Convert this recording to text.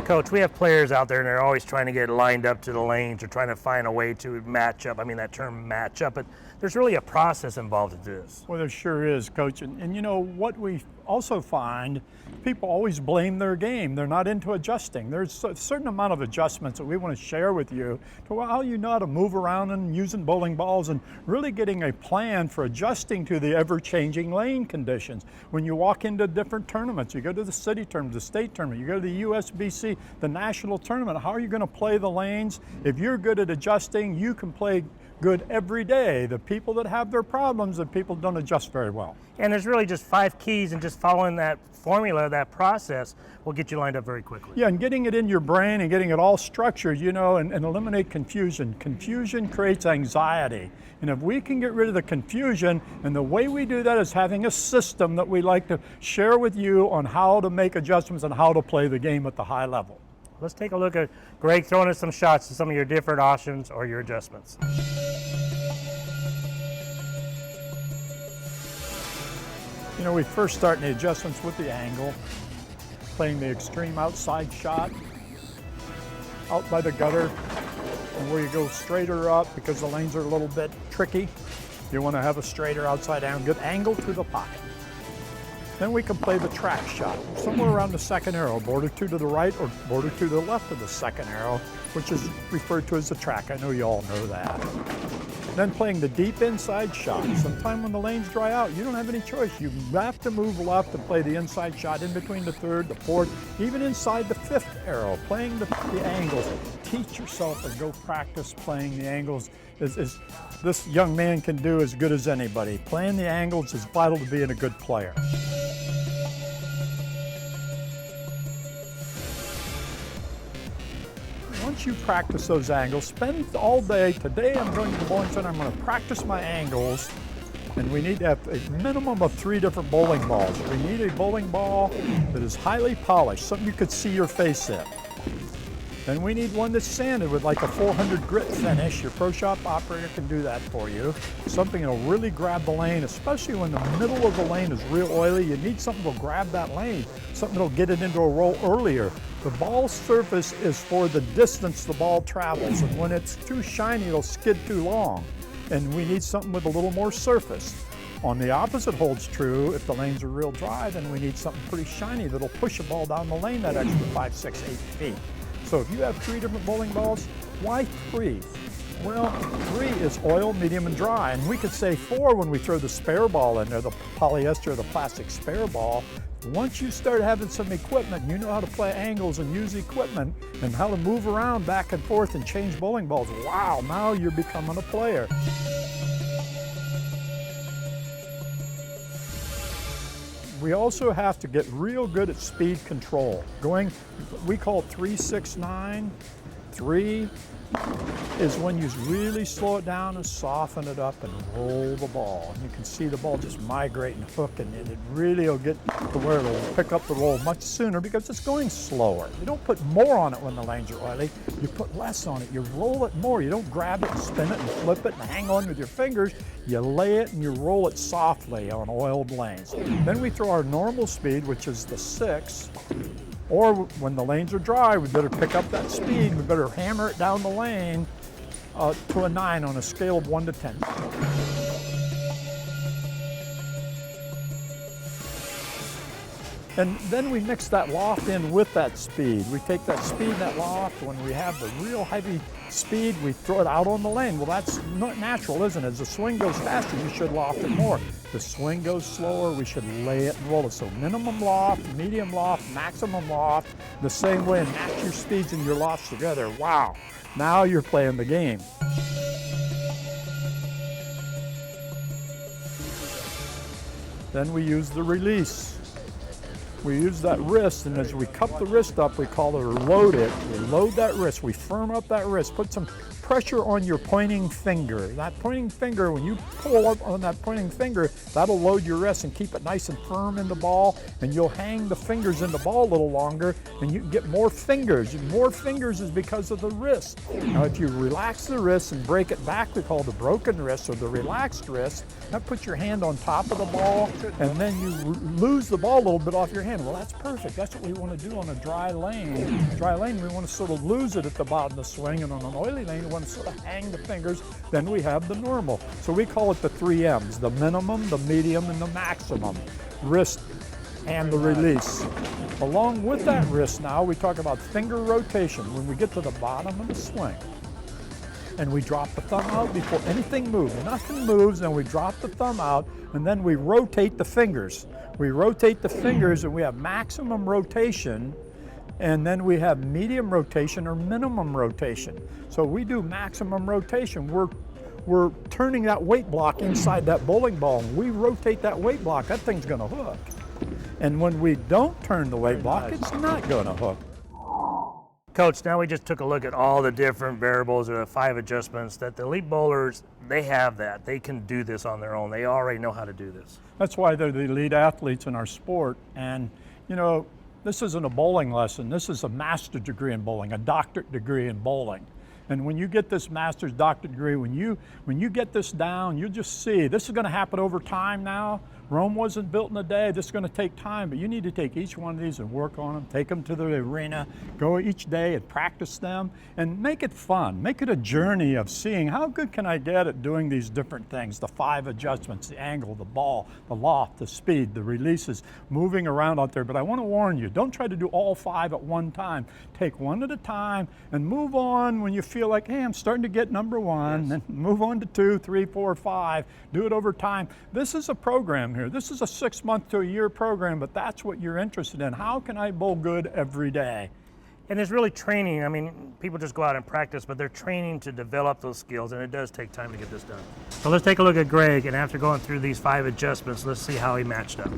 Coach, we have players out there and they're always trying to get lined up to the lanes or trying to find a way to match up. I mean, that term match up, but there's really a process involved in this. Well, there sure is, Coach. And you know, what we also find, people always blame their game. They're not into adjusting. There's a certain amount of adjustments that we want to share with you to how you know how to move around and using bowling balls and really getting a plan for adjusting to the ever-changing lane conditions. When you walk into different tournaments, you go to the city tournament, the state tournament, you go to the USBC, the national tournament, how are you going to play the lanes? If you're good at adjusting, you can play good every day. The people that have their problems, the people don't adjust very well. And there's really just 5 keys, and just following that formula, that process, will get you lined up very quickly. Yeah, and getting it in your brain and getting it all structured, you know, and eliminate confusion. Confusion creates anxiety. And if we can get rid of the confusion, and the way we do that is having a system that we like to share with you on how to make adjustments and how to play the game at the high level. Let's take a look at Greg throwing us some shots to some of your different options or your adjustments. You know, we first start in the adjustments with the angle, playing the extreme outside shot, out by the gutter, and where you go straighter up because the lanes are a little bit tricky. You want to have a straighter outside down, good angle to the pocket. Then we can play the track shot, somewhere around the second arrow, border 2 to the right or border 2 to the left of the second arrow, which is referred to as the track. I know you all know that. Then playing the deep inside shot. Sometime when the lanes dry out, you don't have any choice. You have to move left and play the inside shot in between the 3rd, the 4th, even inside the 5th arrow, playing the angles. Teach yourself and go practice playing the angles. This young man can do as good as anybody. Playing the angles is vital to being a good player. Once you practice those angles, spend all day. Today I'm going to the bowling center, I'm going to practice my angles, and we need to have a minimum of 3 different bowling balls. We need a bowling ball that is highly polished, something you could see your face in. Then we need one that's sanded with like a 400 grit finish. Your pro shop operator can do that for you. Something that'll really grab the lane, especially when the middle of the lane is real oily. You need something that'll grab that lane, something that'll get it into a roll earlier. The ball surface is for the distance the ball travels, and when it's too shiny, it'll skid too long. And we need something with a little more surface. On the opposite holds true. If the lanes are real dry, then we need something pretty shiny that'll push a ball down the lane that extra 5, 6, 8 feet. So if you have 3 different bowling balls, why 3? Well, 3 is oil, medium, and dry. And we could say 4 when we throw the spare ball in there, the polyester or the plastic spare ball. Once you start having some equipment, you know how to play angles and use equipment and how to move around back and forth and change bowling balls. Wow, now you're becoming a player. We also have to get real good at speed control. We call 3-6-9. 3 is when you really slow it down and soften it up and roll the ball. And you can see the ball just migrate and hook, and it really will get to where it'll pick up the roll much sooner because it's going slower. You don't put more on it when the lanes are oily. You put less on it. You roll it more. You don't grab it and spin it and flip it and hang on with your fingers. You lay it and you roll it softly on oiled lanes. Then we throw our normal speed, which is the 6. Or when the lanes are dry, we better pick up that speed. We better hammer it down the lane to a 9 on a scale of 1 to 10. And then we mix that loft in with that speed. We take that speed and that loft. When we have the real heavy speed, we throw it out on the lane. Well, that's not natural, isn't it? As the swing goes faster, you should loft it more. The swing goes slower, we should lay it and roll it. So minimum loft, medium loft, maximum loft, the same way, and match your speeds and your lofts together. Wow, now you're playing the game. Then we use the release. We use that wrist, and as we cup the wrist up, we call it or load it. We load that wrist. We firm up that wrist. Put some pressure on your pointing finger. That pointing finger, when you pull up on that pointing finger, that'll load your wrist and keep it nice and firm in the ball, and you'll hang the fingers in the ball a little longer, and you can get more fingers. More fingers is because of the wrist. Now, if you relax the wrist and break it back, we call the broken wrist or the relaxed wrist. Now put your hand on top of the ball, and then you lose the ball a little bit off your hand. Well, that's perfect. That's what we want to do on a dry lane. Dry lane, we want to sort of lose it at the bottom of the swing, and on an oily lane, we want to sort of hang the fingers. Then we have the normal. So we call it the 3 M's, the minimum, the medium, and the maximum. Wrist and the release. Along with that wrist now, we talk about finger rotation when we get to the bottom of the swing. And we drop the thumb out before anything moves. Nothing moves, and we drop the thumb out, and then we rotate the fingers. We rotate the fingers, and we have maximum rotation, and then we have medium rotation or minimum rotation. So we do maximum rotation. We're turning that weight block inside that bowling ball, and we rotate that weight block, that thing's gonna hook. And when we don't turn the weight block, it's not gonna hook. Coach, now we just took a look at all the different variables or the 5 adjustments that the elite bowlers, they have that. They can do this on their own. They already know how to do this. That's why they're the elite athletes in our sport. And, you know, this isn't a bowling lesson. This is a master's degree in bowling, a doctorate degree in bowling. And when you get this master's doctorate degree, when you get this down, you'll just see this is going to happen over time now. Rome wasn't built in a day. This is going to take time, but you need to take each one of these and work on them, take them to the arena, go each day and practice them, and make it fun. Make it a journey of seeing how good can I get at doing these different things, the 5 adjustments, the angle, the ball, the loft, the speed, the releases, moving around out there. But I want to warn you, don't try to do all 5 at one time. Take one at a time and move on when you feel like, hey, I'm starting to get number 1, yes. Then move on to 2, 3, 4, 5. Do it over time. This is a program here. This is a 6-month to a year program, but that's what you're interested in. How can I bowl good every day? And it's really training. I mean, people just go out and practice, but they're training to develop those skills, and it does take time to get this done. So let's take a look at Greg, and after going through these 5 adjustments, let's see how he matched up.